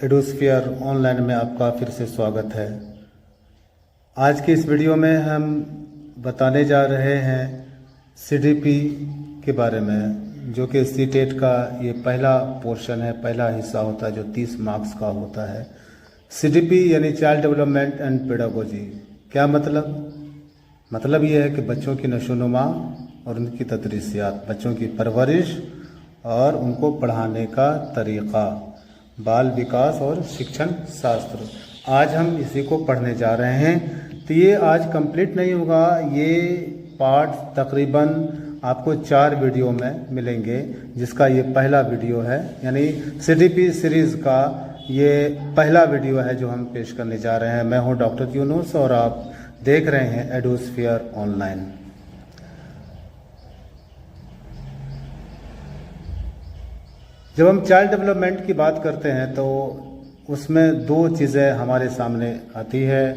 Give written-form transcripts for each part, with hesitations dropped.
एडोस्फीयर online में आपका फिर से स्वागत है। आज की इस वीडियो में हम बताने जा रहे हैं सीडीपी के बारे में, जो कि सीटेट का ये पहला पोर्शन है, पहला हिस्सा होता है जो 30 मार्क्स का होता है। सीडीपी यानी चाइल्ड डेवलपमेंट एंड पेडागोजी। क्या मतलब ये है कि बच्चों की नशोनुमा और उनकी तदरीसियात, बच्चों की परवरिश और उनको पढ़ाने का तरीक़ा, बाल विकास और शिक्षण शास्त्र। आज हम इसी को पढ़ने जा रहे हैं। तो ये आज कंप्लीट नहीं होगा, ये पार्ट तकरीबन आपको 4 वीडियो में मिलेंगे, जिसका ये पहला वीडियो है। यानी सीडीपी सीरीज़ का ये पहला वीडियो है जो हम पेश करने जा रहे हैं। मैं हूँ डॉक्टर यूनुस और आप देख रहे हैं एडोस्फीयर ऑनलाइन। जब हम चाइल्ड डेवलपमेंट की बात करते हैं तो उसमें 2 चीज़ें हमारे सामने आती है,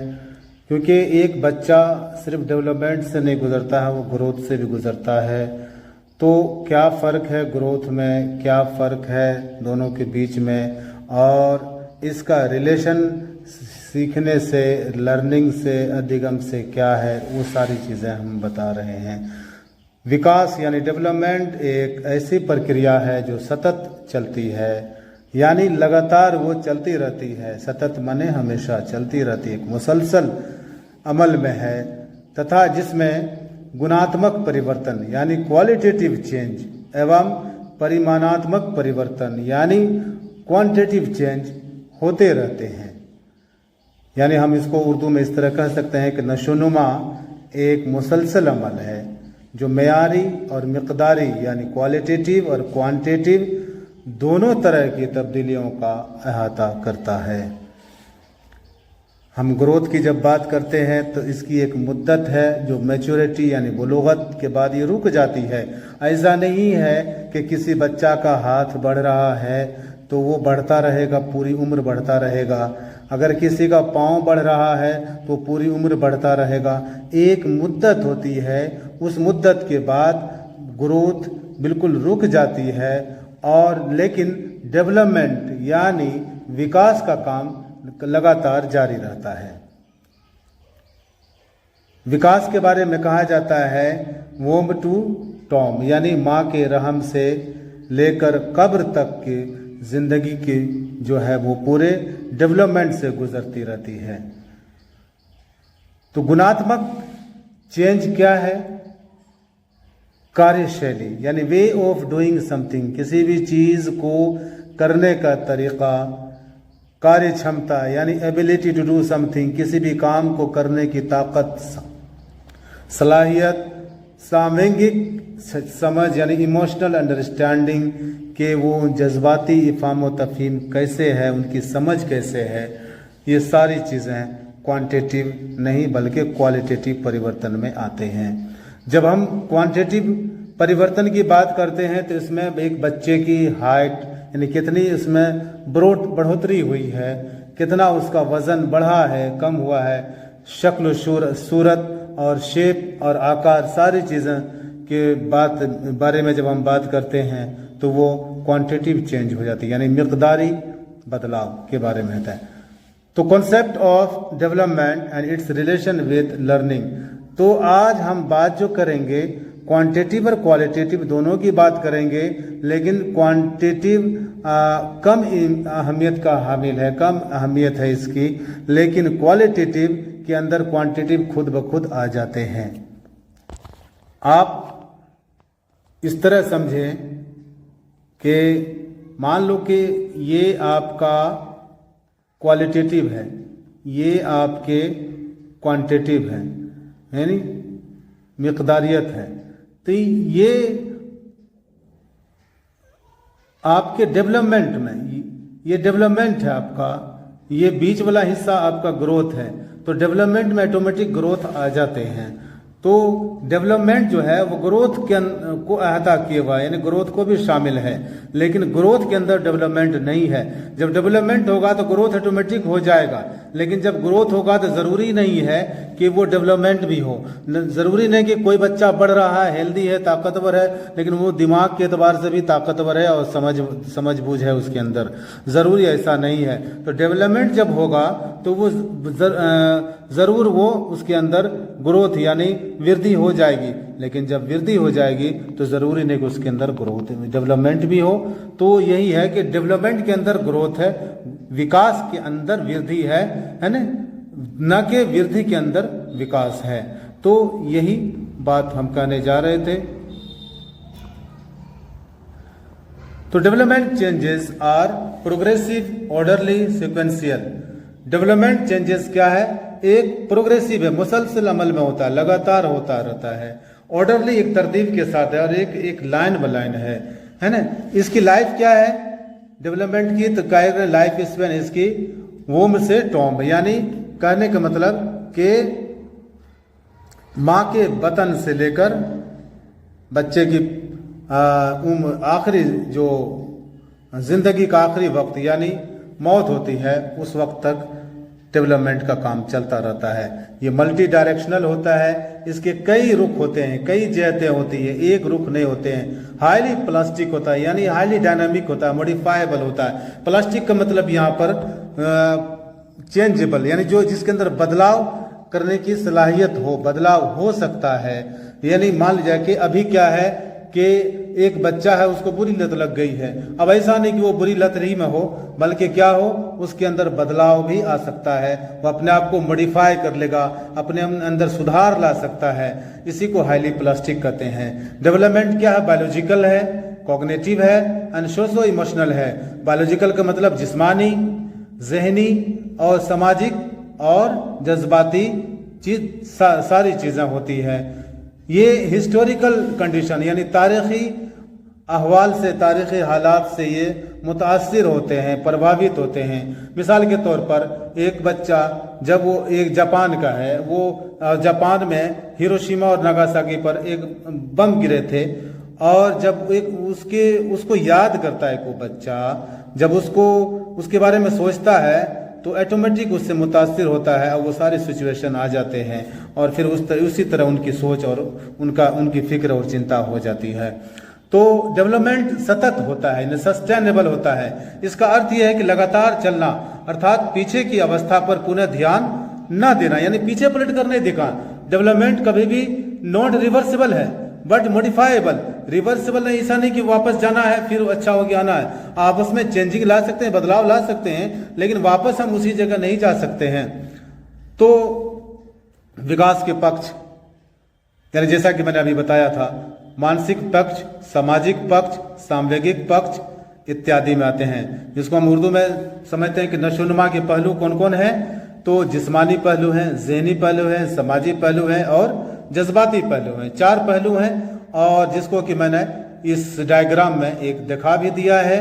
क्योंकि एक बच्चा सिर्फ डेवलपमेंट से नहीं गुजरता है, वो ग्रोथ से भी गुजरता है। तो क्या फ़र्क है ग्रोथ में, क्या फ़र्क है दोनों के बीच में, और इसका रिलेशन सीखने से, लर्निंग से, अधिगम से क्या है, वो सारी चीज़ें हम बता रहे हैं। विकास यानी डेवलपमेंट एक ऐसी प्रक्रिया है जो सतत चलती है, यानी लगातार वो चलती रहती है। सतत माने हमेशा चलती रहती है, एक मुसलसल अमल में है, तथा जिसमें गुणात्मक परिवर्तन यानी क्वालिटेटिव चेंज एवं परिमाणात्मक परिवर्तन यानी क्वांटिटेटिव चेंज होते रहते हैं। यानी हम इसको उर्दू में इस तरह कह सकते हैं कि नशोनुमा एक मुसलसल अमल है जो मेयारी और मिक़दारी यानी क्वालिटेटिव और क्वांटिटेटिव दोनों तरह की तब्दीलियों का अहाता करता है। हम ग्रोथ की जब बात करते हैं तो इसकी एक मुद्दत है जो मैच्योरिटी यानी बुलूगत के बाद ये रुक जाती है। ऐसा नहीं है कि किसी बच्चा का हाथ बढ़ रहा है तो वो बढ़ता रहेगा, पूरी उम्र बढ़ता रहेगा। अगर किसी का पाँव बढ़ रहा है तो पूरी उम्र बढ़ता रहेगा। एक मुद्दत होती है, उस मुद्दत के बाद ग्रोथ बिल्कुल रुक जाती है, और लेकिन डेवलपमेंट यानी विकास का काम लगातार जारी रहता है। विकास के बारे में कहा जाता है वोम टू टॉम, यानी माँ के रहम से लेकर कब्र तक की जिंदगी की जो है वो पूरे डेवलपमेंट से गुजरती रहती है। तो गुणात्मक चेंज क्या है? कार्यशैली यानी वे ऑफ डूइंग समथिंग, किसी भी चीज को करने का तरीका। कार्य क्षमता यानी एबिलिटी टू डू समथिंग, किसी भी काम को करने की ताकत, सलाहियत। सामयिक समझ यानी इमोशनल अंडरस्टैंडिंग, के वो जज्बाती इफ़ाम व तफ़हीम कैसे है, उनकी समझ कैसे है। ये सारी चीज़ें क्वांटिटेटिव नहीं बल्कि क्वालिटेटिव परिवर्तन में आते हैं। जब हम क्वांटिटेटिव परिवर्तन की बात करते हैं तो इसमें एक बच्चे की हाइट यानी कितनी इसमें बढ़ोतरी हुई है, कितना उसका वज़न बढ़ा है, कम हुआ है, शक्ल सूरत और शेप और आकार, सारी चीज़ें के बारे में जब हम बात करते हैं तो वो क्वांटिटेटिव चेंज हो जाती है, यानी मिक़दारी बदलाव के बारे में होता है। तो concept of development and it's relation with learning. तो आज हम बात जो करेंगे क्वांटिटेटिव और क्वालिटेटिव दोनों की बात करेंगे, लेकिन क्वांटिटेटिव कम अहमियत का हामिल है, कम अहमियत है इसकी, लेकिन क्वालिटेटिव के अंदर क्वांटिटेटिव खुद ब खुद आ जाते हैं। आप इस तरह समझें कि मान लो कि ये आपका क्वालिटेटिव है, ये आपके क्वांटिटेटिव है, यानी मिक़दारियत है। तो ये आपके डेवलपमेंट में, ये डेवलपमेंट है आपका, ये बीच वाला हिस्सा आपका ग्रोथ है। तो डेवलपमेंट में ऑटोमेटिक ग्रोथ आ जाते हैं। तो डेवलपमेंट जो है वो ग्रोथ के को अहता किए हुआ है, यानी ग्रोथ को भी शामिल है, लेकिन ग्रोथ के अंदर डेवलपमेंट नहीं है। जब डेवलपमेंट होगा तो ग्रोथ ऑटोमेटिक हो जाएगा, लेकिन जब ग्रोथ होगा तो ज़रूरी नहीं है कि वो डेवलपमेंट भी हो। ज़रूरी नहीं कि कोई बच्चा बढ़ रहा है, हेल्दी है, ताकतवर है, लेकिन वो दिमाग के एतबार से भी ताकतवर है और समझ बूझ है उसके अंदर। ज़रूरी ऐसा नहीं है। तो डेवलपमेंट जब होगा तो वो ज़रूर वो उसके अंदर ग्रोथ यानी वृद्धि हो जाएगी, लेकिन जब वृद्धि हो जाएगी तो ज़रूरी नहीं कि उसके अंदर ग्रोथ डेवलपमेंट भी हो। तो यही है कि डेवलपमेंट के अंदर ग्रोथ है, विकास के अंदर वृद्धि है न कि वृद्धि के अंदर विकास है। तो यही बात हम कहने जा रहे थे। तो development changes are progressive, orderly, sequential. Development changes क्या है? एक प्रोग्रेसिव है, मुसलसल अमल में होता है, लगातार होता रहता है। ऑर्डरली एक तरतीब के साथ है और एक लाइन ब लाइन है ना। इसकी लाइफ क्या है डेवलपमेंट की? तो कहेगा लाइफ स्पेन इसकी वोम से टॉम्ब, यानी कहने का मतलब कि माँ के बतन से लेकर बच्चे की आखिरी जो जिंदगी का आखिरी वक्त यानी मौत होती है, उस वक्त तक डेवलपमेंट का काम चलता रहता है। ये मल्टी डायरेक्शनल होता है, इसके कई रुख होते हैं, कई जहतें होती है, एक रुख नहीं होते हैं। हाईली प्लास्टिक होता है, यानी हाईली डायनामिक होता है, मॉडिफाइबल होता है। प्लास्टिक का मतलब यहाँ पर चेंजेबल, यानी जो जिसके अंदर बदलाव करने की सलाहियत हो, बदलाव हो सकता है। यानी मान लीजिए कि अभी क्या है कि एक बच्चा है, उसको बुरी लत लग गई है। अब ऐसा नहीं कि वो बुरी लत ही में हो, बल्कि क्या हो, उसके अंदर बदलाव भी आ सकता है, वो अपने आप को मॉडिफाई कर लेगा, अपने अंदर सुधार ला सकता है। इसी को हाईली प्लास्टिक कहते हैं। डेवलपमेंट क्या है? बायोलॉजिकल है, कॉग्निटिव है एंड सोशो इमोशनल है। बायोलॉजिकल का मतलब जिस्मानी, जहनी और सामाजिक और जज्बाती सारी चीज़ें होती है। ये हिस्टोरिकल कंडीशन यानी तारीखी अहवाल से, तारीखी हालात से ये मुतासिर होते हैं, प्रभावित होते हैं। मिसाल के तौर पर एक बच्चा जब वो एक जापान का है, वो जापान में हिरोशिमा और नागासाकी पर एक बम गिरे थे, और जब एक उसको याद करता है वो बच्चा, जब उसके बारे में सोचता है तो ऑटोमेटिक उससे मुतासिर होता है और वो सारे सिचुएशन आ जाते हैं, और फिर उसी तरह उनकी सोच और उनकी फिक्र और चिंता हो जाती है। तो डेवलपमेंट सतत होता है, सस्टेनेबल होता है। इसका अर्थ यह है कि लगातार चलना, अर्थात पीछे की अवस्था पर पुनः ध्यान न देना, यानी पीछे पलट कर नहीं देखा। डेवलपमेंट कभी भी नॉट रिवर्सिबल है बट मॉडिफाइबल। रिवर्सिबल नहीं, ऐसा नहीं कि वापस जाना है फिर अच्छा हो गया आना है। आपस में चेंजिंग ला सकते हैं, बदलाव ला सकते हैं, लेकिन वापस हम उसी जगह नहीं जा सकते हैं। तो विकास के पक्ष यानी जैसा कि मैंने अभी बताया था, मानसिक पक्ष, सामाजिक पक्ष, सामवेगिक पक्ष इत्यादि में आते हैं, जिसको हम उर्दू में समझते हैं कि नशोनुमा के पहलू कौन कौन है। तो जिस्मानी पहलू हैं, ज़हनी पहलू हैं, समाजी पहलू हैं और जज्बाती पहलू हैं। 4 पहलू हैं, और जिसको कि मैंने इस डायग्राम में एक दिखा भी दिया है।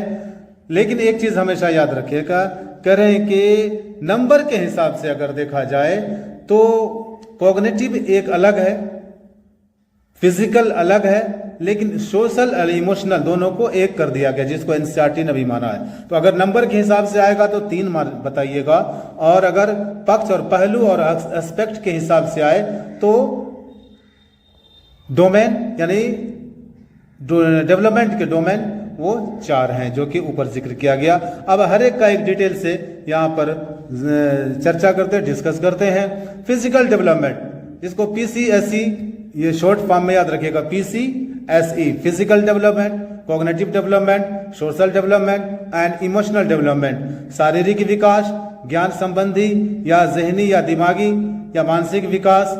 लेकिन एक चीज़ हमेशा याद रखिएगा, कह रहे हैं कि नंबर के हिसाब से अगर देखा जाए तो कॉग्निटिव एक अलग है, फिजिकल अलग है, लेकिन सोशल और इमोशनल दोनों को एक कर दिया गया, जिसको एनसीईआरटी ने भी माना है। तो अगर नंबर के हिसाब से आएगा तो 3 बताइएगा, और अगर पक्ष और पहलू और एस्पेक्ट के हिसाब से आए तो डोमेन यानी डेवलपमेंट के डोमेन वो 4 हैं, जो कि ऊपर जिक्र किया गया। अब हर एक का एक डिटेल से यहाँ पर चर्चा करते हैं, डिस्कस करते हैं। फिजिकल डेवलपमेंट, जिसको PCSE ये शॉर्ट फॉर्म में याद रखिएगा, PCSE physical development, cognitive development, social development and emotional development. शारीरिक विकास, ज्ञान संबंधी या जहनी या दिमागी या मानसिक विकास,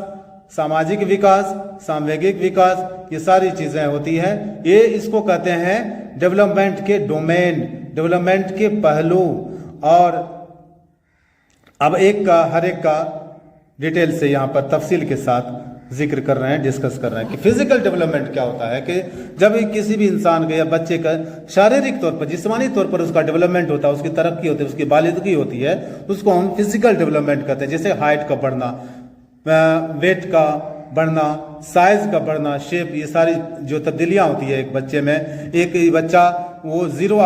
सामाजिक विकास, सामवेगिक विकास, ये सारी चीजें होती हैं। ये इसको कहते हैं डेवलपमेंट के डोमेन, डेवलपमेंट के पहलू। और अब हर एक का डिटेल से यहाँ पर तफसील के साथ जिक्र कर रहे हैं, डिस्कस कर रहे हैं कि फिजिकल डेवलपमेंट क्या होता है। कि जब किसी भी इंसान का या बच्चे का शारीरिक तौर पर, जिस्मानी तौर पर उसका डेवलपमेंट होता है, उसकी तरक्की होती है, उसकी बालिदगी होती है, उसको हम फिजिकल डेवलपमेंट कहते हैं। जैसे हाइट का बढ़ना, वेट का बढ़ना, साइज का बढ़ना, शेप, ये सारी जो तब्दीलियां होती है एक बच्चे में। एक बच्चा वो 0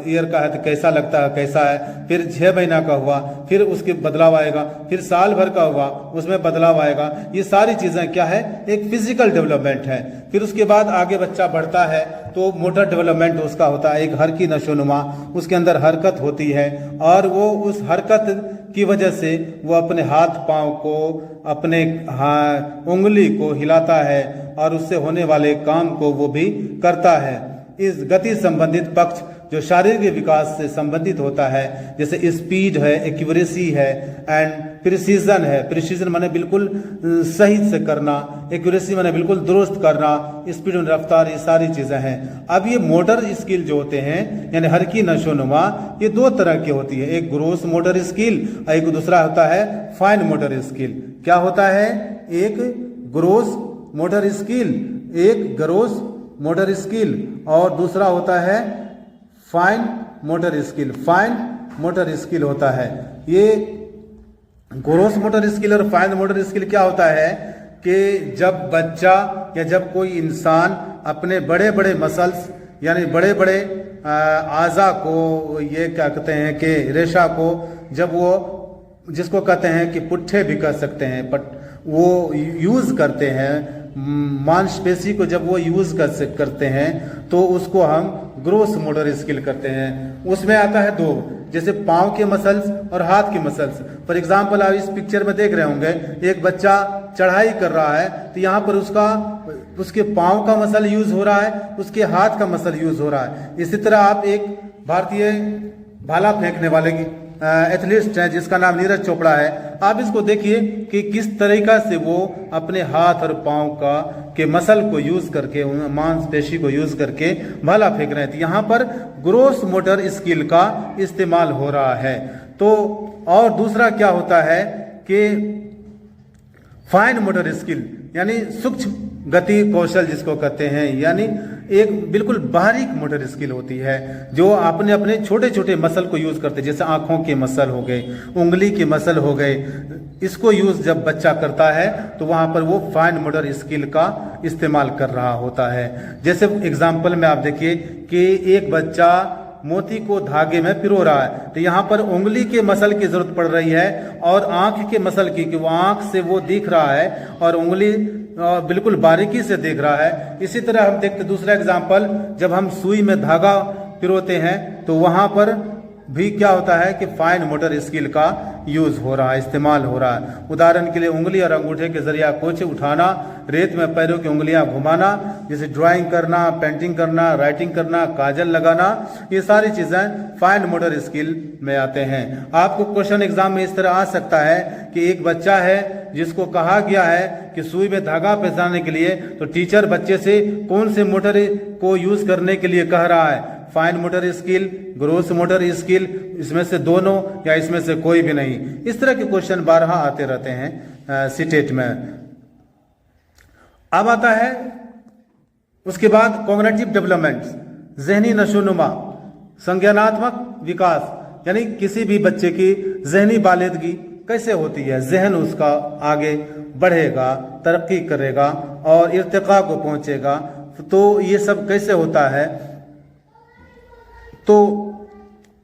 ईयर का है तो कैसा लगता है, कैसा है, फिर 6 महीना का हुआ, फिर उसके बदलाव आएगा, फिर साल भर का हुआ उसमें बदलाव आएगा। ये सारी चीजें क्या है, एक फिजिकल डेवलपमेंट है। फिर उसके बाद आगे बच्चा बढ़ता है तो मोटर डेवलपमेंट उसका होता है, एक हर की नशोनुमा, उसके अंदर हरकत होती है और वो उस हरकत की वजह से वो अपने हाथ पांव को, अपने उंगली को हिलाता है और उससे होने वाले काम को वो भी करता है। इस गति संबंधित पक्ष जो शारीरिक विकास से संबंधित होता है, जैसे स्पीड है, एक्यूरेसी है एंड प्रिसीजन है। प्रिसीजन माने बिल्कुल सही से करना, एक्यूरेसी माने बिल्कुल दुरुस्त करना, स्पीड और रफ्तार, ये सारी चीजें हैं। अब ये मोटर स्किल जो होते हैं यानी हर की नशोनुमा, ये 2 तरह की होती है, एक ग्रोस मोटर स्किल और एक दूसरा होता है फाइन मोटर स्किल। क्या होता है, एक ग्रोस मोटर स्किल, एक ग्रोस मोटर स्किल और दूसरा होता है fine motor skill. Fine motor skill होता है ये ग्रोस मोटर स्किल और फाइन मोटर स्किल। क्या होता है कि जब बच्चा या जब कोई इंसान अपने बड़े बड़े मसल्स यानी बड़े बड़े आज़ा को, ये क्या कहते हैं कि रेशा को, जब वो जिसको कहते हैं कि पुट्ठे भी कर सकते हैं, बट वो यूज करते हैं, मांसपेशी को जब वो यूज करते हैं तो उसको हम ग्रोस मोटर स्किल करते हैं। उसमें आता है 2, जैसे पांव के मसल्स और हाथ के मसल्स। फॉर एग्जांपल आप इस पिक्चर में देख रहे होंगे, एक बच्चा चढ़ाई कर रहा है तो यहाँ पर उसके पांव का मसल यूज हो रहा है, उसके हाथ का मसल यूज हो रहा है। इसी तरह आप एक भारतीय भाला फेंकने वाले की एथलीट है जिसका नाम नीरज चोपड़ा है, आप इसको देखिए कि किस तरीका से वो अपने हाथ और पांव के मसल को यूज करके, मांसपेशी को यूज करके भाला फेंक रहे थे। यहाँ पर ग्रोस मोटर स्किल का इस्तेमाल हो रहा है। तो और दूसरा क्या होता है कि फाइन मोटर स्किल यानी सूक्ष्म गति कौशल जिसको कहते हैं, यानी एक बिल्कुल बारीक मोटर स्किल होती है जो अपने अपने छोटे छोटे मसल को यूज करते हैं, जैसे आंखों के मसल हो गए, उंगली के मसल हो गए। इसको यूज जब बच्चा करता है तो वहां पर वो फाइन मोटर स्किल का इस्तेमाल कर रहा होता है। जैसे एग्जाम्पल में आप देखिए कि एक बच्चा मोती को धागे में पिरो रहा है तो यहाँ पर उंगली के मसल की जरूरत पड़ रही है और आंख के मसल की, कि वो आंख से वो दिख रहा है और उंगली बिल्कुल बारीकी से देख रहा है। इसी तरह हम देखते दूसरा एग्जाम्पल, जब हम सुई में धागा पिरोते हैं तो वहां पर भी क्या होता है कि फाइन मोटर स्किल का यूज हो रहा है, इस्तेमाल हो रहा है। उदाहरण के लिए उंगली और अंगूठे के जरिए कुछ उठाना, रेत में पैरों की उंगलियां घुमाना, जैसे ड्राइंग करना, पेंटिंग करना, राइटिंग करना, काजल लगाना, ये सारी चीजें फाइन मोटर स्किल में आते हैं। आपको क्वेश्चन एग्जाम में इस तरह आ सकता है कि एक बच्चा है जिसको कहा गया है कि सुई में धागा फंसाने के लिए, तो टीचर बच्चे से कौन से मोटर को यूज करने के लिए कह रहा है, fine motor skill, gross motor skill, इसमें से दोनों या इसमें से कोई भी नहीं। इस तरह के क्वेश्चन बारहा आते रहते हैं सीटेट में। अब आता है उसके बाद कॉग्निटिव डेवलपमेंट, जहनी नशोनुमा, संज्ञानात्मक विकास, यानी किसी भी बच्चे की जहनी बालिदगी कैसे होती है, जहन उसका आगे बढ़ेगा, तरक्की करेगा और इर्तिका को पहुंचेगा, तो ये सब कैसे होता है। तो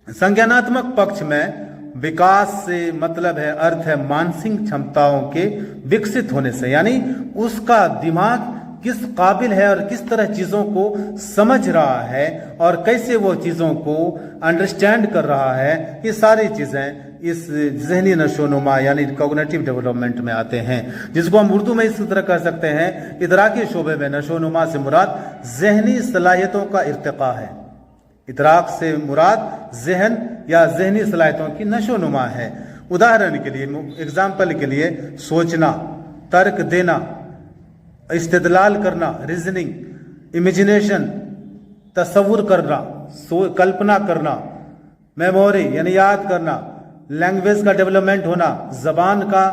संज्ञानात्मक पक्ष में विकास से मतलब है, अर्थ है मानसिक क्षमताओं के विकसित होने से, यानी उसका दिमाग किस काबिल है और किस तरह चीजों को समझ रहा है और कैसे वो चीजों को अंडरस्टैंड कर रहा है, ये सारी चीजें इस जहनी नशोनुमा यानी कॉग्निटिव डेवलपमेंट में आते हैं, जिसको हम उर्दू में इस तरह कह सकते हैं, इदराकी शोबे में नशोनुमा से मुराद जहनी सलाहियतों का इर्तिका है। इदराक से मुराद जहन या जहनी सलाहियतों की नशोनुमा है। उदाहरण के लिए, एग्जाम्पल के लिए, सोचना, तर्क देना, इस्तेदलाल करना, रीजनिंग, इमेजिनेशन, तसव्वुर करना, कल्पना करना, मेमोरी यानी याद करना, लैंग्वेज का डेवलपमेंट होना, जबान का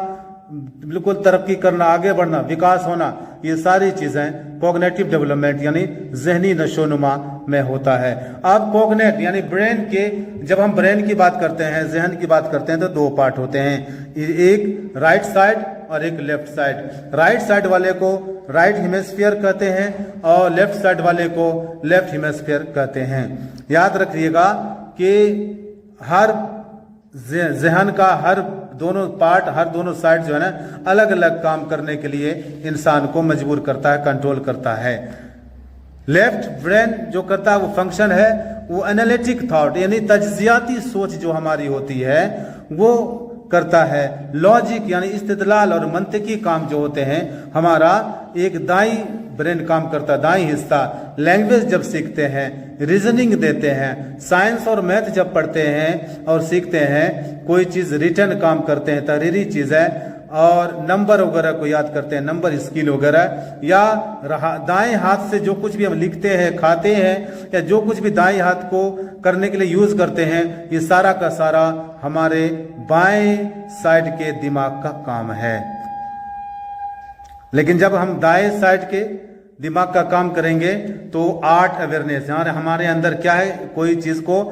बिल्कुल तरक्की करना, आगे बढ़ना, विकास होना, ये सारी चीजें कॉग्निटिव डेवलपमेंट यानी जहनी नशोनुमा में होता है। अब कॉग्नेट यानी ब्रेन के, जब हम ब्रेन की बात करते हैं, जहन की बात करते हैं, तो दो पार्ट होते हैं, एक राइट साइड और एक लेफ्ट साइड। राइट साइड वाले को राइट हेमिस्फीयर कहते हैं और लेफ्ट साइड वाले को लेफ्ट हेमिस्फीयर कहते हैं। याद रखिएगा कि हर जहन का हर दोनों पार्ट, हर दोनों साइड जो है ना, अलग अलग काम करने के लिए इंसान को मजबूर करता है, कंट्रोल करता है। लेफ्ट ब्रेन जो करता है वो फंक्शन है, वो एनालिटिक थॉट यानी तज्जियाती सोच जो हमारी होती है वो करता है। लॉजिक यानी इस्तिदलाल और मंतिकी काम जो होते हैं, हमारा एक दाई ब्रेन काम करता है, दाई हिस्सा। लैंग्वेज जब सीखते हैं, रीजनिंग देते हैं, साइंस और मैथ जब पढ़ते हैं और सीखते हैं, कोई चीज रिटर्न काम करते हैं, तहरीरी चीज है, और नंबर वगैरह को याद करते हैं, नंबर स्किल वगैरह, या दाएं हाथ से जो कुछ भी हम लिखते हैं, खाते हैं, या जो कुछ भी दाएं हाथ को करने के लिए यूज करते हैं, ये सारा का सारा हमारे बाएं साइड के दिमाग का काम है। लेकिन जब हम दाएं साइड के दिमाग का काम करेंगे तो आर्ट अवेयरनेस, यानी हमारे अंदर क्या है, कोई चीज को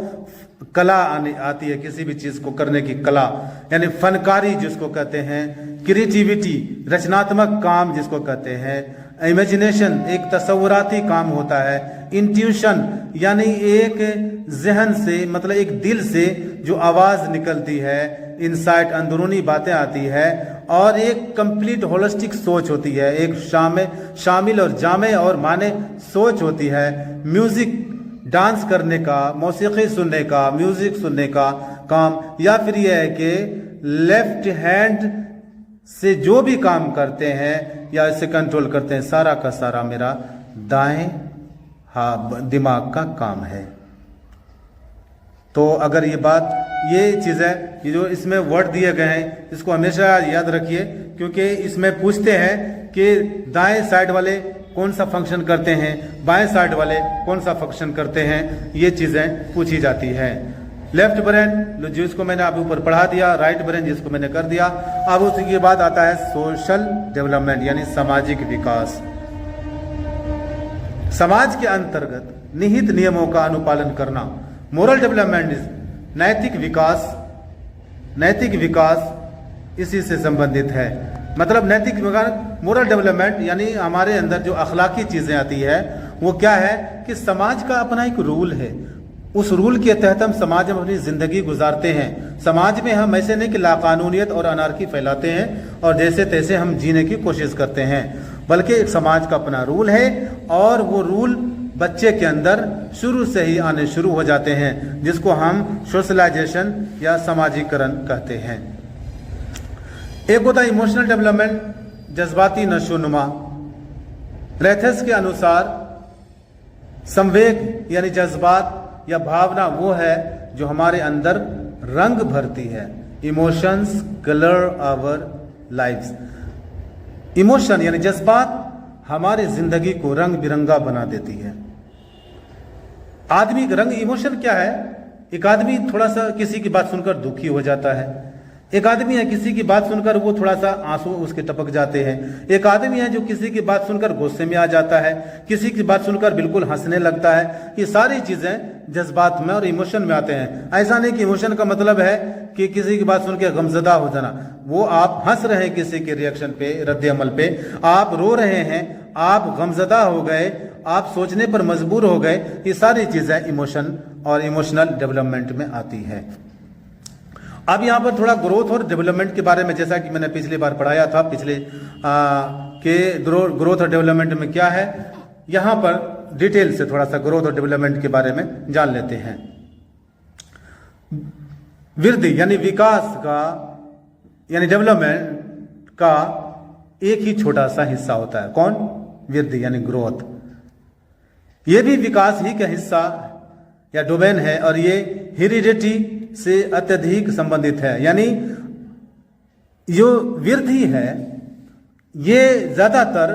कला आती है, किसी भी चीज को करने की कला, यानी फनकारी जिसको कहते हैं, क्रिएटिविटी रचनात्मक काम जिसको कहते हैं, इमेजिनेशन एक तसव्वुराती काम होता है, इंट्यूशन यानी एक जहन से, मतलब एक दिल से जो आवाज निकलती है, इनसाइट अंदरूनी बातें आती है, और एक कंप्लीट होलिस्टिक सोच होती है, एक शामिल और जामे और माने सोच होती है। म्यूजिक डांस करने का, मौसीकी सुनने का, म्यूजिक सुनने का काम, या फिर यह है कि लेफ्ट हैंड से जो भी काम करते हैं या इसे कंट्रोल करते हैं, सारा का सारा मेरा दाएं दिमाग का काम है। तो अगर ये चीज है, ये जो इसमें वर्ड दिए गए हैं, इसको हमेशा याद रखिए, क्योंकि इसमें पूछते हैं कि दाएं साइड वाले कौन सा फंक्शन करते हैं, बाएं साइड वाले कौन सा फंक्शन करते हैं, ये चीजें पूछी जाती है। लेफ्ट ब्रेन जिसको मैंने अभी ऊपर पढ़ा दिया, राइट ब्रेन जिसको मैंने कर दिया। अब उसके बाद आता है सोशल डेवलपमेंट यानी सामाजिक विकास। समाज के अंतर्गत निहित नियमों का अनुपालन करना। मोरल डेवलपमेंट इज नैतिक विकास इसी से संबंधित है। मतलब नैतिक विकास, मोरल डेवलपमेंट यानी हमारे अंदर जो अखलाकी चीजें आती है वो क्या है कि समाज का अपना एक रूल है, उस रूल के तहत हम समाज में अपनी जिंदगी गुजारते हैं। समाज में हम ऐसे नहीं कि लाकानूनियत और अनार्की फैलाते हैं और जैसे तैसे हम जीने की कोशिश करते हैं, बल्कि एक समाज का अपना रूल है, और वो रूल बच्चे के अंदर शुरू से ही आने शुरू हो जाते हैं, जिसको हम सोशलाइजेशन या समाजीकरण कहते हैं। एक होता है इमोशनल डेवलपमेंट, जज्बाती नशोनुमा। रेथेस के अनुसार संवेग यानी जज्बात या भावना वो है जो हमारे अंदर रंग भरती है। Emotions colour our lives. Emotion यानी जज्बात हमारी जिंदगी को रंग बिरंगा बना देती है। आदमी का रंग, इमोशन क्या है, एक आदमी थोड़ा सा किसी की बात सुनकर दुखी हो जाता है, एक आदमी है किसी की बात सुनकर वो थोड़ा सा आंसू उसके टपक जाते हैं, एक आदमी है जो किसी की बात सुनकर गुस्से में आ जाता है, किसी की बात सुनकर बिल्कुल हंसने लगता है। ये सारी चीजें जज्बात में और इमोशन में आते हैं। ऐसा नहीं कि इमोशन का मतलब है कि किसी की बात सुन के गमजदा हो जाना, वो आप हंस रहे हैं किसी के रिएक्शन पे, रद्द अमल पे, आप रो रहे हैं, आप गमजदा हो गए, आप सोचने पर मजबूर हो गए, ये सारी चीजें इमोशन और इमोशनल डेवलपमेंट में आती है। अब यहाँ पर थोड़ा ग्रोथ और डेवलपमेंट के बारे में, जैसा कि मैंने पिछली बार पढ़ाया था, के ग्रोथ और डेवलपमेंट में क्या है, यहाँ पर डिटेल से थोड़ा सा ग्रोथ और डेवलपमेंट के बारे में जान लेते हैं। वृद्धि यानी विकास का यानी डेवलपमेंट का एक ही छोटा सा हिस्सा होता है। कौन? वृद्धि यानी ग्रोथ। ये भी विकास ही का हिस्सा या डोमेन है, और ये हेरिडिटी से अत्यधिक संबंधित है। यानी जो वृद्धि है ये ज्यादातर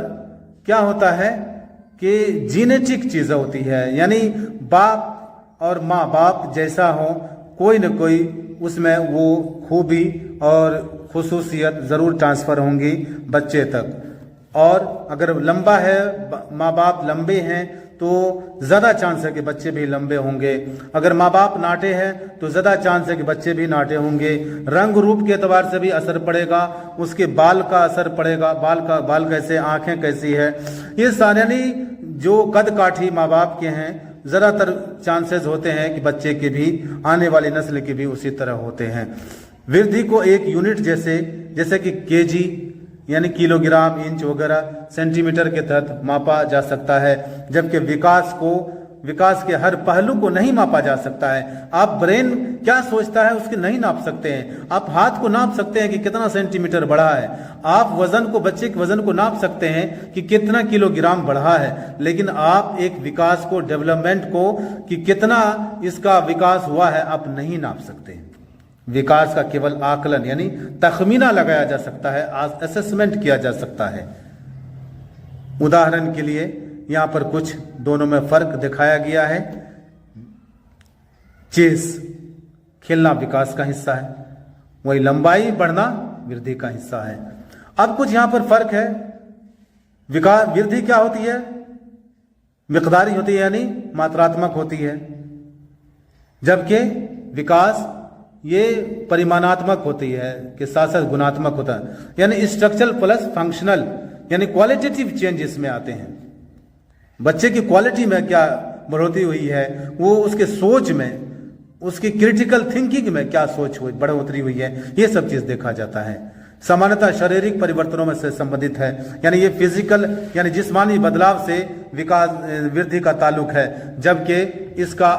क्या होता है कि जीनेटिक चीज होती है, यानी बाप और माँ बाप जैसा हो, कोई न कोई उसमें वो खूबी और खुसूसियत जरूर ट्रांसफर होंगी बच्चे तक। और अगर लंबा है, माँ बाप लंबे हैं तो ज़्यादा चांस है कि बच्चे भी लंबे होंगे। अगर माँ बाप नाटे हैं तो ज़्यादा चांस है कि बच्चे भी नाटे होंगे। रंग रूप के एतबार से भी असर पड़ेगा, उसके बाल का असर पड़ेगा, बाल कैसे, आंखें कैसी है, ये सारे यानी जो कद काठी माँ बाप के हैं ज़्यादातर चांसेस होते हैं कि बच्चे के भी, आने वाली नस्ल के भी उसी तरह होते हैं। वृद्धि को एक यूनिट जैसे कि केजी यानी किलोग्राम, इंच वगैरह, सेंटीमीटर के तहत मापा जा सकता है, जबकि विकास के हर पहलू को नहीं मापा जा सकता है। आप ब्रेन क्या सोचता है उसके नहीं नाप सकते हैं। आप हाथ को नाप सकते हैं कि कितना सेंटीमीटर बढ़ा है, आप बच्चे के वजन को नाप सकते हैं कि कितना किलोग्राम बढ़ा है, लेकिन आप एक विकास को, डेवलपमेंट को, कि कितना इसका विकास हुआ है, आप नहीं नाप सकते। विकास का केवल आकलन यानी तखमीना लगाया जा सकता है, असेसमेंट किया जा सकता है। उदाहरण के लिए यहां पर कुछ दोनों में फर्क दिखाया गया है। चेस खेलना विकास का हिस्सा है, वही लंबाई बढ़ना वृद्धि का हिस्सा है। अब कुछ यहां पर फर्क है। वृद्धि क्या होती है? मिकदारी होती है यानी मात्रात्मक होती है, जबकि विकास ये परिमाणात्मक होती है कि साथ साथ गुणात्मक होता है, यानी स्ट्रक्चरल प्लस फंक्शनल यानी क्वालिटेटिव चेंज इसमें आते हैं। बच्चे की क्वालिटी में क्या बढ़ोतरी हुई है, वो उसके सोच में, उसकी क्रिटिकल थिंकिंग में क्या बढ़ोतरी हुई है, ये सब चीज देखा जाता है। सामान्यतः शारीरिक परिवर्तनों में से संबंधित है, यानी ये फिजिकल यानी जिस्मानी बदलाव से वृद्धि का ताल्लुक है, जबकि इसका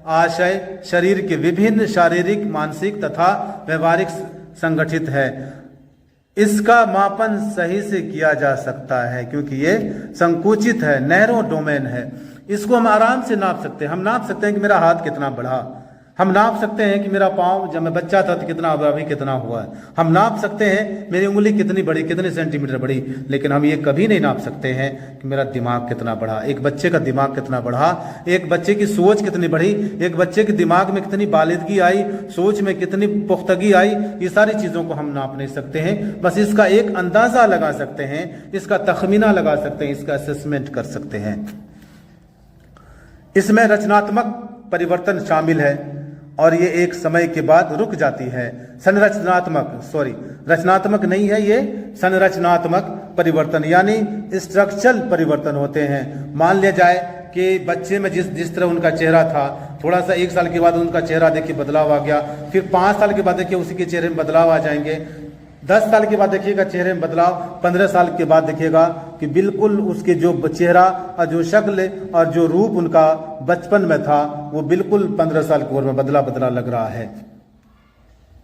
आशय शरीर के विभिन्न शारीरिक, मानसिक तथा व्यवहारिक संगठित है। इसका मापन सही से किया जा सकता है क्योंकि ये संकुचित है, नैरो डोमेन है। इसको हम आराम से नाप सकते हैं। हम नाप सकते हैं कि मेरा हाथ कितना बढ़ा, हम नाप सकते हैं कि मेरा पाँव जब मैं बच्चा था तो कितना, अभी कितना हुआ है। हम नाप सकते हैं मेरी उंगली कितनी बड़ी, कितने सेंटीमीटर बड़ी, लेकिन हम ये कभी नहीं नाप सकते हैं कि मेरा दिमाग कितना बढ़ा, एक बच्चे का दिमाग कितना बढ़ा, एक बच्चे की सोच कितनी बढ़ी, एक बच्चे के दिमाग में कितनी बालिदगी आई, सोच में कितनी पुख्तगी आई, ये सारी चीज़ों को हम नाप नहीं सकते हैं। बस इसका एक अंदाज़ा लगा सकते हैं, इसका तखमीना लगा सकते हैं, इसका असेसमेंट कर सकते हैं। इसमें रचनात्मक परिवर्तन शामिल है और ये एक समय के बाद रुक जाती है। रचनात्मक नहीं है, ये संरचनात्मक परिवर्तन यानी स्ट्रक्चरल परिवर्तन होते हैं। मान लिया जाए कि बच्चे में जिस तरह उनका चेहरा था, थोड़ा सा 1 साल के बाद उनका चेहरा देखिए बदलाव आ गया, फिर 5 साल के बाद देखिए उसी के चेहरे में बदलाव आ जाएंगे, 10 साल के बाद देखिएगा चेहरे में बदलाव, 15 साल के बाद देखिएगा कि बिल्कुल उसके जो चेहरा और जो शक्ल और जो रूप उनका बचपन में था वो बिल्कुल 15 साल की उम्र में बदला लग रहा है।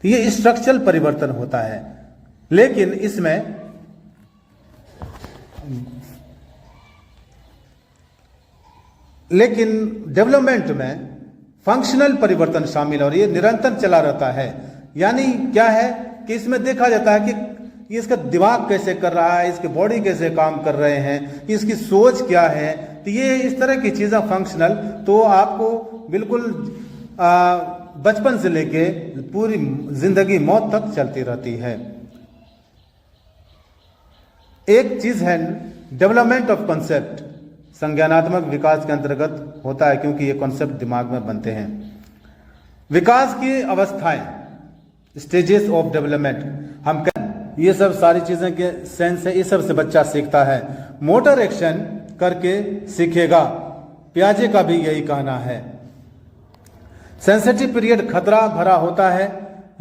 तो ये स्ट्रक्चरल परिवर्तन होता है। लेकिन इसमें डेवलपमेंट में फंक्शनल परिवर्तन शामिल और ये निरंतर चला रहता है। यानी क्या है कि इसमें देखा जाता है कि इसका दिमाग कैसे कर रहा है, इसके बॉडी कैसे काम कर रहे हैं, इसकी सोच क्या है। तो ये इस तरह की चीज़ें फंक्शनल, तो आपको बिल्कुल बचपन से लेके पूरी जिंदगी मौत तक चलती रहती है। एक चीज है डेवलपमेंट ऑफ कॉन्सेप्ट, संज्ञानात्मक विकास के अंतर्गत होता है क्योंकि ये कॉन्सेप्ट दिमाग में बनते हैं। विकास की अवस्थाएं, स्टेजेस ऑफ डेवलपमेंट, हम ये सब सारी चीजें के सेंस है, इस सब से बच्चा सीखता है। मोटर एक्शन करके सीखेगा, पियाजे का भी यही कहना है। सेंसिटिव पीरियड खतरा भरा होता है,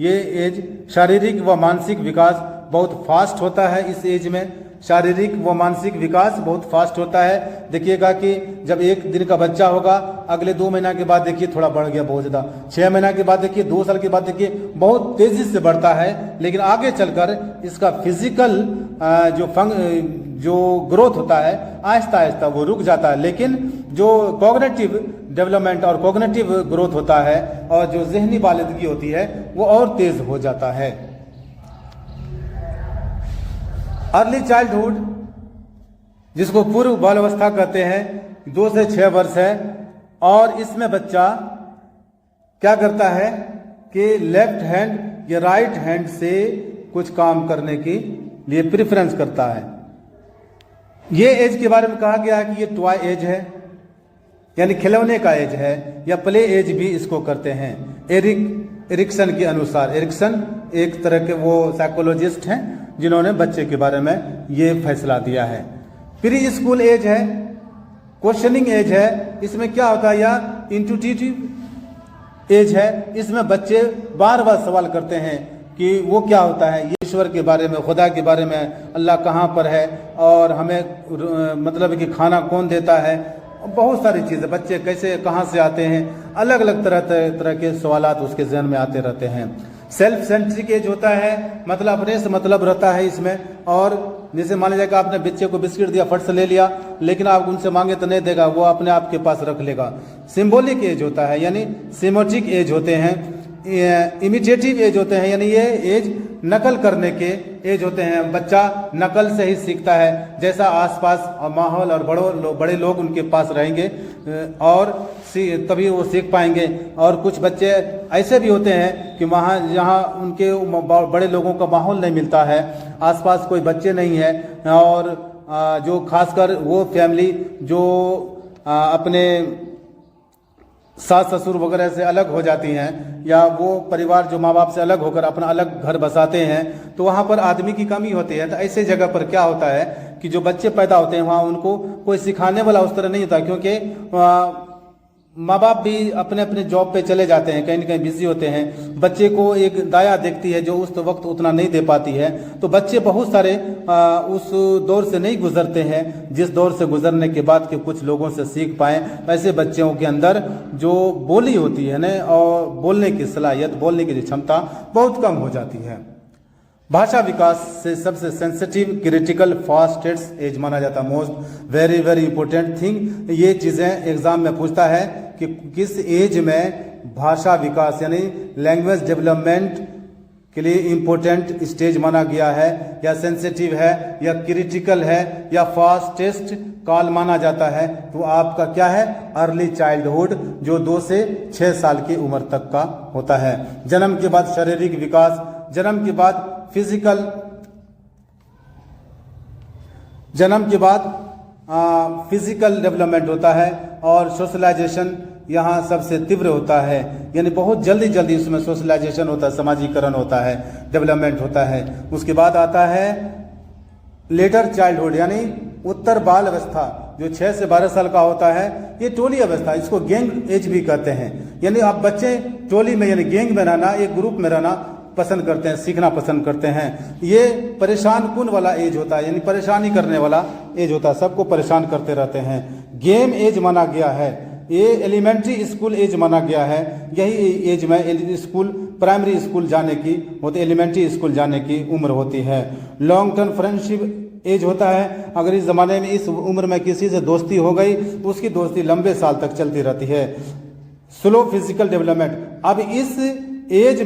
ये एज शारीरिक व मानसिक विकास बहुत फास्ट होता है। इस एज में शारीरिक व मानसिक विकास बहुत फास्ट होता है। देखिएगा कि जब 1 दिन का बच्चा होगा, अगले 2 महीना के बाद देखिए थोड़ा बढ़ गया बहुत ज़्यादा, 6 महीना के बाद देखिए, 2 साल के बाद देखिए बहुत तेज़ी से बढ़ता है। लेकिन आगे चलकर इसका फिजिकल जो ग्रोथ होता है आहिस्ता आहिस्ता वो रुक जाता है। लेकिन जो कॉग्निटिव डेवलपमेंट और कॉग्निटिव ग्रोथ होता है और जो जहनी बालिदगी होती है वो और तेज़ हो जाता है। अर्ली चाइल्डहुड, जिसको पूर्व बाल्यावस्था कहते हैं, 2 से 6 वर्ष है और इसमें बच्चा क्या करता है कि लेफ्ट हैंड या राइट हैंड से कुछ काम करने के लिए प्रेफरेंस करता है। ये एज के बारे में कहा गया है कि ये टॉय एज है, यानी खिलौने का एज है, या प्ले एज भी इसको करते हैं। एरिक्सन के अनुसार, एरिक्सन एक तरह के वो साइकोलॉजिस्ट हैं जिन्होंने बच्चे के बारे में ये फैसला दिया है। प्री स्कूल एज है, क्वेश्चनिंग एज है, इसमें क्या होता है, या इंट्यूटिव एज है, इसमें बच्चे बार बार सवाल करते हैं कि वो क्या होता है, ईश्वर के बारे में, खुदा के बारे में, अल्लाह कहाँ पर है, और हमें मतलब कि खाना कौन देता है, बहुत सारी चीज़ें, बच्चे कैसे कहाँ से आते हैं, अलग अलग तरह के सवालात उसके जहन में आते रहते हैं। सेल्फ सेंट्रिक एज होता है, मतलब अपने से मतलब रहता है इसमें, और जैसे मान लीजिए कि आपने बच्चे को बिस्किट दिया, फट से ले लिया, लेकिन आप उनसे मांगे तो नहीं देगा, वो अपने आप के पास रख लेगा। सिंबॉलिक एज होता है, यानी सिमेट्रिक एज होते हैं। इमिटेटिव एज होते हैं, यानी ये एज नकल करने के एज होते हैं। बच्चा नकल से ही सीखता है, जैसा आसपास माहौल और बड़े लोग उनके पास रहेंगे और तभी वो सीख पाएंगे। और कुछ बच्चे ऐसे भी होते हैं कि वहाँ जहाँ उनके बड़े लोगों का माहौल नहीं मिलता है, आसपास कोई बच्चे नहीं है, और जो खासकर वो फैमिली जो अपने सास ससुर वगैरह से अलग हो जाती हैं, या वो परिवार जो माँ बाप से अलग होकर अपना अलग घर बसाते हैं, तो वहाँ पर आदमी की कमी होती है। तो ऐसे जगह पर क्या होता है कि जो बच्चे पैदा होते हैं वहाँ उनको कोई सिखाने वाला उस तरह नहीं होता, क्योंकि माँ बाप भी अपने अपने जॉब पे चले जाते हैं, कहीं न कहीं बिजी होते हैं। बच्चे को एक दाया देखती है जो उस वक्त उतना नहीं दे पाती है, तो बच्चे बहुत सारे उस दौर से नहीं गुजरते हैं जिस दौर से गुजरने के बाद के कुछ लोगों से सीख पाएँ। ऐसे बच्चों के अंदर जो बोली होती है ना, और बोलने की सलाहियत, बोलने की क्षमता बहुत कम हो जाती है। भाषा विकास से सबसे सेंसिटिव, क्रिटिकल, फास्टेस्ट एज माना जाता है। Most very very important thing, ये चीज़ें एग्जाम में पूछता है कि किस एज में भाषा विकास यानी लैंग्वेज डेवलपमेंट के लिए इम्पोर्टेंट स्टेज माना गया है, या सेंसिटिव है, या क्रिटिकल है, या फास्टेस्ट काल माना जाता है। तो आपका क्या है, अर्ली चाइल्डहुड, जो 2 से 6 साल की उम्र तक का होता है। जन्म के बाद शारीरिक विकास, जन्म के बाद फिजिकल, जन्म के बाद फिजिकल डेवलपमेंट होता है, और सोशलाइजेशन यहाँ सबसे तीव्र होता है, यानी बहुत जल्दी जल्दी उसमें सोशलाइजेशन होता है, समाजीकरण होता है, डेवलपमेंट होता है। उसके बाद आता है लेटर चाइल्डहुड, यानी उत्तर बाल अवस्था, जो 6 से 12 साल का होता है। ये टोली अवस्था, इसको गैंग एज भी कहते हैं, यानी आप बच्चे टोली में यानी गैंग में रहना, एक ग्रुप में रहना पसंद करते हैं, सीखना पसंद करते हैं। ये परेशान कुन वाला एज होता है, यानी परेशानी करने वाला एज होता है, सबको परेशान करते रहते हैं। गेम एज माना गया है, ये एलिमेंट्री स्कूल एज माना गया है। यही एज में स्कूल, प्राइमरी स्कूल जाने की होती, एलिमेंट्री स्कूल जाने की उम्र होती है। लॉन्ग टर्म फ्रेंडशिप एज होता है, अगर इस ज़माने में इस उम्र में किसी से दोस्ती हो गई, उसकी दोस्ती लंबे साल तक चलती रहती है। स्लो फिजिकल डेवलपमेंट, अब इस एज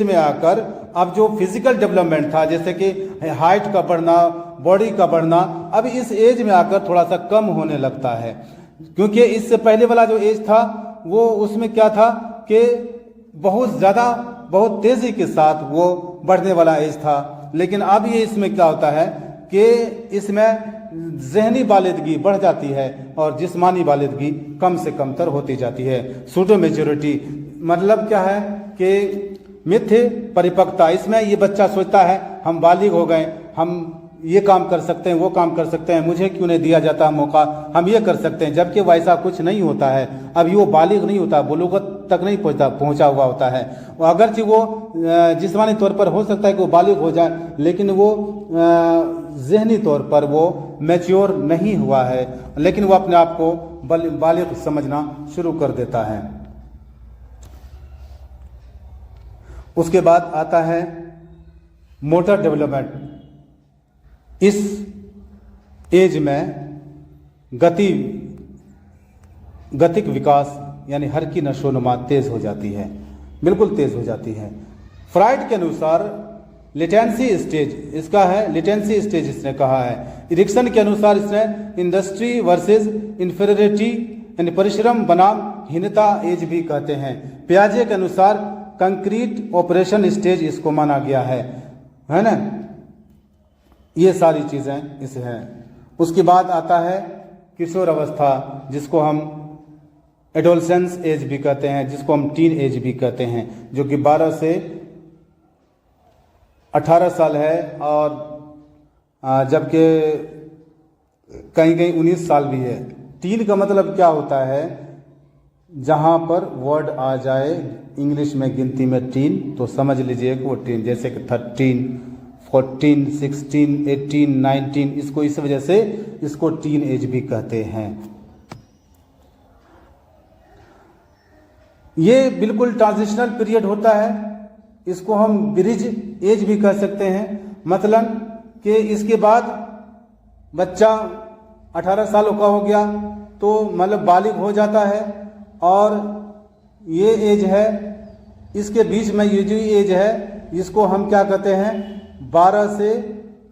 में आकर अब जो फिजिकल डेवलपमेंट था, जैसे कि हाइट का बढ़ना, बॉडी का बढ़ना, अब इस एज में आकर थोड़ा सा कम होने लगता है। क्योंकि इससे पहले वाला जो एज था वो उसमें क्या था कि बहुत ज़्यादा, बहुत तेज़ी के साथ वो बढ़ने वाला एज था। लेकिन अब ये इसमें क्या होता है कि इसमें जहनी बालिदगी बढ़ जाती है और जिस्मानी बालिदगी कम से कम तर होती जाती है। सूडो मेच्योरिटी मतलब क्या है कि मिथ्य परिपक्वता, इसमें ये बच्चा सोचता है हम बालिग हो गए, हम ये काम कर सकते हैं, वो काम कर सकते हैं, मुझे क्यों नहीं दिया जाता मौका, हम ये कर सकते हैं, जबकि वैसा कुछ नहीं होता है। अब वो बालिग नहीं होता, बुलूगत तक नहीं पहुंचा हुआ होता है। अगरचे वो जिस्मानी तौर पर हो सकता है कि वो बालिग हो जाए, लेकिन वो जहनी तौर पर वो मैच्योर नहीं हुआ है, लेकिन वो अपने आप को बालिग समझना शुरू कर देता है। उसके बाद आता है मोटर डेवलपमेंट। इस एज में गतिक विकास यानी हर की नशोनुमा तेज हो जाती है, बिल्कुल तेज हो जाती है। फ्राइड के अनुसार लेटेंसी स्टेज इसका है, लेटेंसी स्टेज इसने कहा है। एरिक्सन के अनुसार इसने इंडस्ट्री वर्सेस इंफीरियरिटी यानी परिश्रम बनाम हीनता एज भी कहते हैं। पियाजे के अनुसार कंक्रीट ऑपरेशन स्टेज इसको माना गया है ना। ये सारी चीज़ें इस हैं। उसके बाद आता है किशोर अवस्था, जिसको हम एडोलसेंस एज भी कहते हैं, जिसको हम टीन एज भी कहते हैं, जो कि 12 से 18 साल है, और जबकि कहीं कहीं 19 साल भी है। टीन का मतलब क्या होता है? जहाँ पर वर्ड आ जाए इंग्लिश में गिनती में टीन, तो समझ लीजिए कि वो टीन, जैसे कि 13, 14, 16, 18, 19, इसको इस वजह से इसको टीन एज भी कहते हैं। ये बिल्कुल ट्रांजिशनल पीरियड होता है, इसको हम ब्रिज एज भी कह सकते हैं। मतलब कि इसके बाद बच्चा 18 सालों का हो गया तो मतलब बालिग हो जाता है, और ये एज है, इसके बीच में ये जो एज है इसको हम क्या कहते हैं? 12 से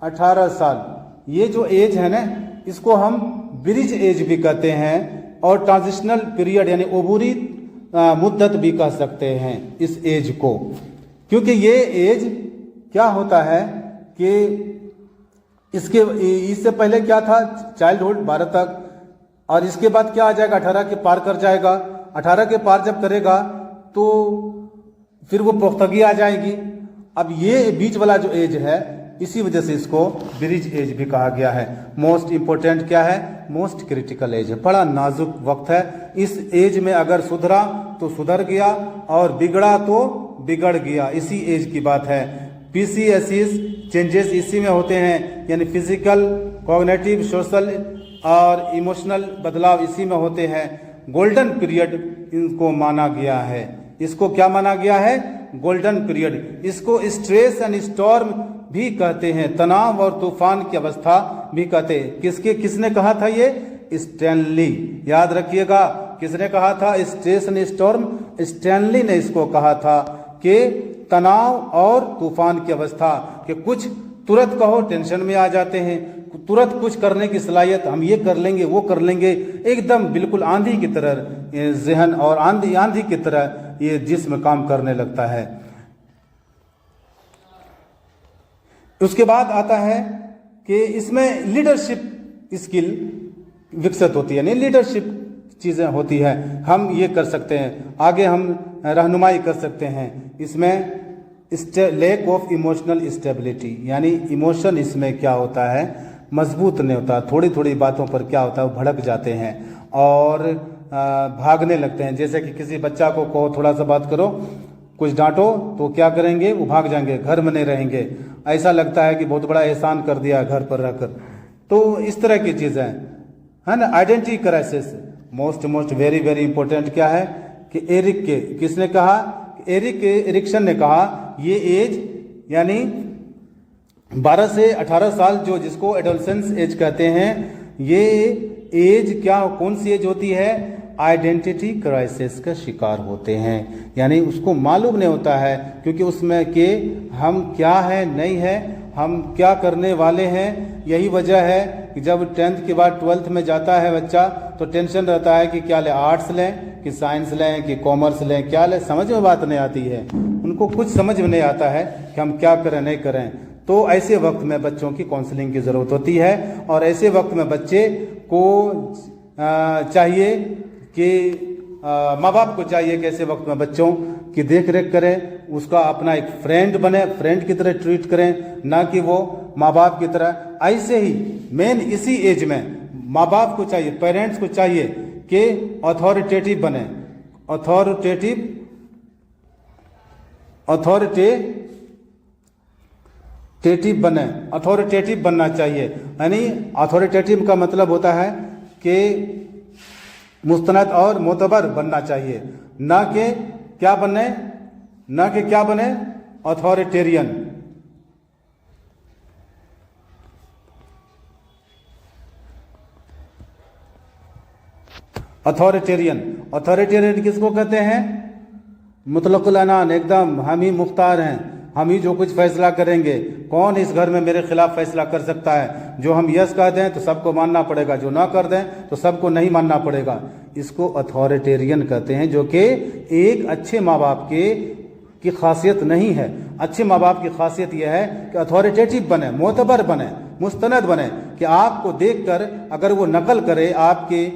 18 साल, ये जो एज है ना, इसको हम ब्रिज एज भी कहते हैं, और ट्रांजिशनल पीरियड यानी ओबूरी मुद्दत भी कह सकते हैं इस एज को। क्योंकि ये एज क्या होता है कि इससे पहले क्या था? चाइल्डहुड 12 तक, और इसके बाद क्या आ जाएगा? 18 के पार कर जाएगा। 18 के पार जब करेगा तो फिर वो पुख्तगी आ जाएगी। अब ये बीच वाला जो एज है, इसी वजह से इसको ब्रिज एज भी कहा गया है। मोस्ट इंपॉर्टेंट क्या है? मोस्ट क्रिटिकल एज है, बड़ा नाजुक वक्त है। इस एज में अगर सुधरा तो सुधर गया, और बिगड़ा तो बिगड़ गया, इसी एज की बात है। पीसीएसएस चेंजेस इसी में होते हैं, यानी फिजिकल, कॉग्निटिव, सोशल और इमोशनल बदलाव इसी में होते हैं। गोल्डन पीरियड इनको माना गया है। इसको क्या माना गया है? Golden period. इसको स्ट्रेस एंड स्टॉर्म भी कहते हैं, तनाव और तूफान की अवस्था भी कहते हैं। किसने कहा था ये? स्टैनली। याद रखिएगा, किसने कहा था? स्ट्रेस एंड स्टॉर्म, स्टैनली ने इसको कहा था कि तनाव और तूफान की अवस्था, कि कुछ तुरंत कहो टेंशन में आ जाते हैं, तुरंत कुछ करने की सलाहियत, हम ये कर लेंगे वो कर लेंगे, एकदम बिल्कुल आंधी की तरह जहन और आंधी की तरह ये जिस्म काम करने लगता है। उसके बाद आता है कि इसमें लीडरशिप स्किल विकसित होती है, यानी लीडरशिप चीज़ें होती है, हम ये कर सकते हैं, आगे हम रहनुमाई कर सकते हैं। इसमें लैक ऑफ इमोशनल स्टेबिलिटी, यानी इमोशन इसमें क्या होता है? मजबूत नहीं होता। थोड़ी थोड़ी बातों पर क्या होता है? वो भड़क जाते हैं और भागने लगते हैं। जैसे कि किसी बच्चा को कहो थोड़ा सा बात करो, कुछ डांटो तो क्या करेंगे? वो भाग जाएंगे, घर में नहीं रहेंगे। ऐसा लगता है कि बहुत बड़ा एहसान कर दिया घर पर रहकर। तो इस तरह की चीज़ें है ना। Identity crisis most very very important क्या है? कि एरिक के किसने कहा? एरिक एरिक्सन ने कहा ये एज यानी 12 से 18 साल जो जिसको एडोलसेंस एज कहते हैं, ये एज क्या कौन सी एज होती है? आइडेंटिटी क्राइसिस का शिकार होते हैं। यानी उसको मालूम नहीं होता है, क्योंकि उसमें कि हम क्या है नहीं है, हम क्या करने वाले हैं। यही वजह है कि जब 10th के बाद 12th में जाता है बच्चा तो टेंशन रहता है कि क्या लें, आर्ट्स लें कि साइंस लें कि कॉमर्स लें, क्या लें, समझ में बात नहीं आती है। उनको कुछ समझ में नहीं आता है कि हम क्या करें नहीं करें। तो ऐसे वक्त में बच्चों की काउंसलिंग की ज़रूरत होती है, और ऐसे वक्त में बच्चे को चाहिए कि माँ बाप को चाहिए कि ऐसे वक्त में बच्चों की देख रेख करें, उसका अपना एक फ्रेंड बने, फ्रेंड की तरह ट्रीट करें, ना कि वो माँ बाप की तरह। ऐसे ही मेन इसी एज में माँ बाप को चाहिए, पेरेंट्स को चाहिए कि अथॉरिटेटिव बने, अथॉरिटेटिव बनना चाहिए। यानी अथॉरिटेटिव का मतलब होता है कि मुस्तनद और मोतबर बनना चाहिए, ना कि क्या बने अथॉरिटेरियन। अथॉरिटेरियन किसको कहते हैं? मुतलकुल अनान, एकदम हम ही मुख्तार हैं, हम ही जो कुछ फैसला करेंगे। कौन इस घर में मेरे खिलाफ फैसला कर सकता है? जो हम यस कह दें तो सबको मानना पड़ेगा, जो ना कर दें तो सबको नहीं मानना पड़ेगा। इसको अथॉरिटेरियन कहते हैं, जो कि एक अच्छे माँ बाप की खासियत नहीं है। अच्छे माँ बाप की खासियत यह है कि अथॉरिटेटिव बने, मोतबर बने, मुस्तनद बने, कि आपको देखकर अगर वो नकल करे, आपके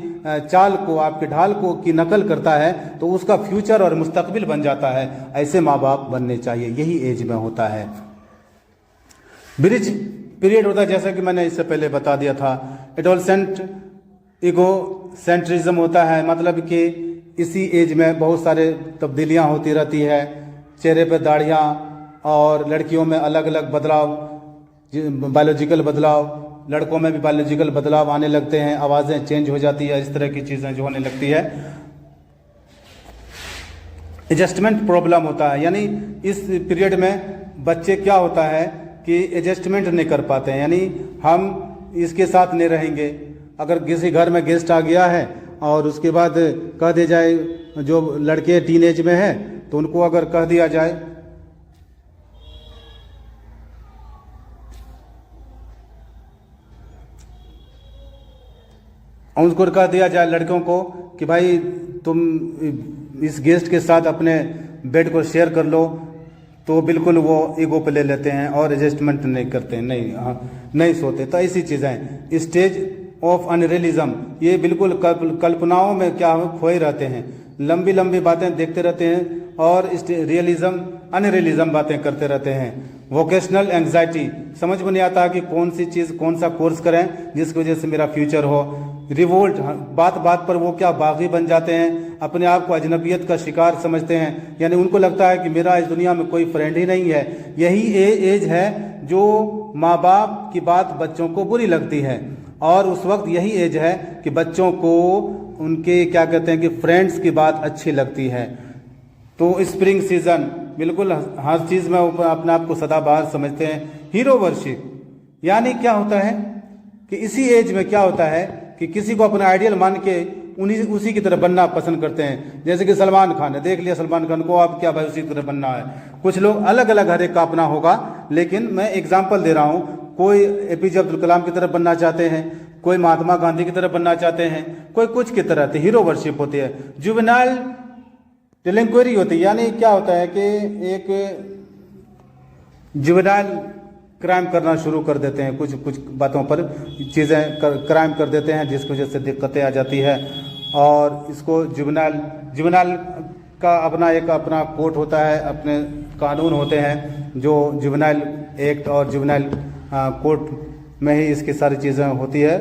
चाल को, आपके ढाल को की नकल करता है तो उसका फ्यूचर और मुस्तकबिल बन जाता है। ऐसे माँ बाप बनने चाहिए, यही एज में होता है। ब्रिज पीरियड होता है, जैसा कि मैंने इससे पहले बता दिया था। एडोलसेंट ईगो सेंट्रिज्म होता है, मतलब कि इसी एज में बहुत सारे तब्दीलियां होती रहती है, चेहरे पे दाढ़ियाँ और लड़कियों में अलग अलग बदलाव, बायोलॉजिकल बदलाव, लड़कों में भी बायोलॉजिकल बदलाव आने लगते हैं, आवाज़ें चेंज हो जाती है, इस तरह की चीज़ें जो होने लगती है। एडजस्टमेंट प्रॉब्लम होता है, यानी इस पीरियड में बच्चे क्या होता है कि एडजस्टमेंट नहीं कर पाते हैं, यानी हम इसके साथ नहीं रहेंगे। अगर किसी घर में गेस्ट आ गया है और उसके बाद कह दिया जाए, जो लड़के टीनेज में है तो उनको अगर कह दिया जाए उनको कह दिया जाए लड़कों को कि भाई तुम इस गेस्ट के साथ अपने बेड को शेयर कर लो, तो बिल्कुल वो ईगो पे ले लेते हैं और एडजस्टमेंट नहीं करते, नहीं सोते। तो ऐसी चीज़ें स्टेज ऑफ अनरियलिज्म, ये बिल्कुल कल्पनाओं में क्या खोए रहते हैं, लंबी लंबी बातें देखते रहते हैं और रियलिज्म अनरियलिज्म बातें करते रहते हैं। वोकेशनल एंग्जाइटी, समझ में नहीं आता कि कौन सी चीज़, कौन सा कोर्स करें जिसकी वजह से मेरा फ्यूचर हो। रिवोल्ट, बात बात पर वो क्या बागी बन जाते हैं, अपने आप को अजनबियत का शिकार समझते हैं, यानी उनको लगता है कि मेरा इस दुनिया में कोई फ्रेंड ही नहीं है। यही एज है जो माँ बाप की बात बच्चों को बुरी लगती है, और उस वक्त यही एज है कि बच्चों को उनके क्या कहते हैं कि फ्रेंड्स की बात अच्छी लगती है। तो स्प्रिंग सीजन, बिल्कुल हर चीज़ में अपने आप को सदाबहार समझते हैं। हीरो वर्शिप, यानी क्या होता है कि इसी एज में क्या होता है कि किसी को अपना आइडियल मान के उसी की तरह बनना पसंद करते हैं। जैसे कि सलमान खान है, देख लिया सलमान खान को, आप क्या भाई उसी की तरह बनना है। कुछ लोग अलग अलग हर एक का अपना होगा, लेकिन मैं एग्जाम्पल दे रहा हूँ। कोई एपीजे अब्दुल कलाम की तरह बनना चाहते हैं, कोई महात्मा गांधी की तरह बनना चाहते हैं, कोई कुछ की तरह। तो हीरो वर्शिप होती है। जुवेनाइल डिलिंक्वेरी होती है, यानी क्या होता है कि एक जुवेनाइल क्राइम करना शुरू कर देते हैं, कुछ कुछ बातों पर चीज़ें क्राइम कर देते हैं, जिसकी वजह से दिक्कतें आ जाती है। और इसको जुवेनाइल का अपना कोर्ट होता है, अपने कानून होते हैं जो जुवेनाइल एक्ट और जुवेनाइल कोर्ट में ही इसकी सारी चीज़ें होती है।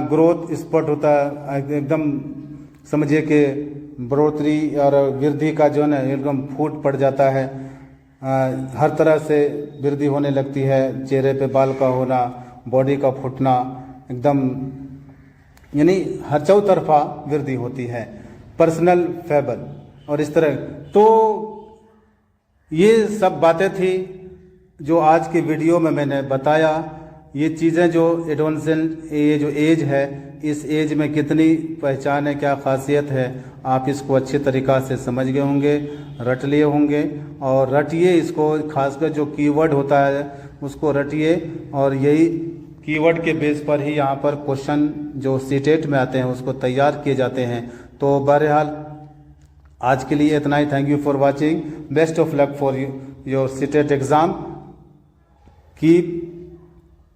ग्रोथ स्पॉट होता है, एकदम समझिए कि बढ़ोतरी और वृद्धि का जो है ना एकदम फूट पड़ जाता है, हर तरह से वृद्धि होने लगती है। चेहरे पे बाल का होना, बॉडी का फूटना, एकदम यानी हर चौतरफा वृद्धि होती है। पर्सनल फेबल और इस तरह। तो ये सब बातें थी जो आज की वीडियो में मैंने बताया। ये चीज़ें जो एडोलसेंट, ये जो एज है, इस एज में कितनी पहचान है, क्या खासियत है, आप इसको अच्छे तरीक़ा से समझ गए होंगे, रट लिए होंगे। और रटिए इसको, खासकर जो कीवर्ड होता है उसको रटिए, और यही कीवर्ड के बेस पर ही यहाँ पर क्वेश्चन जो सीटेट में आते हैं उसको तैयार किए जाते हैं। तो बहरहाल आज के लिए इतना ही। Thank you for watching, best of luck for your CTET exam. Keep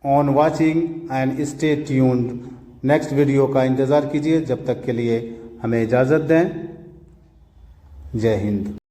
on watching and stay tuned. Next video का इंतज़ार कीजिए। जब तक के लिए हमें इजाज़त दें। जय हिंद।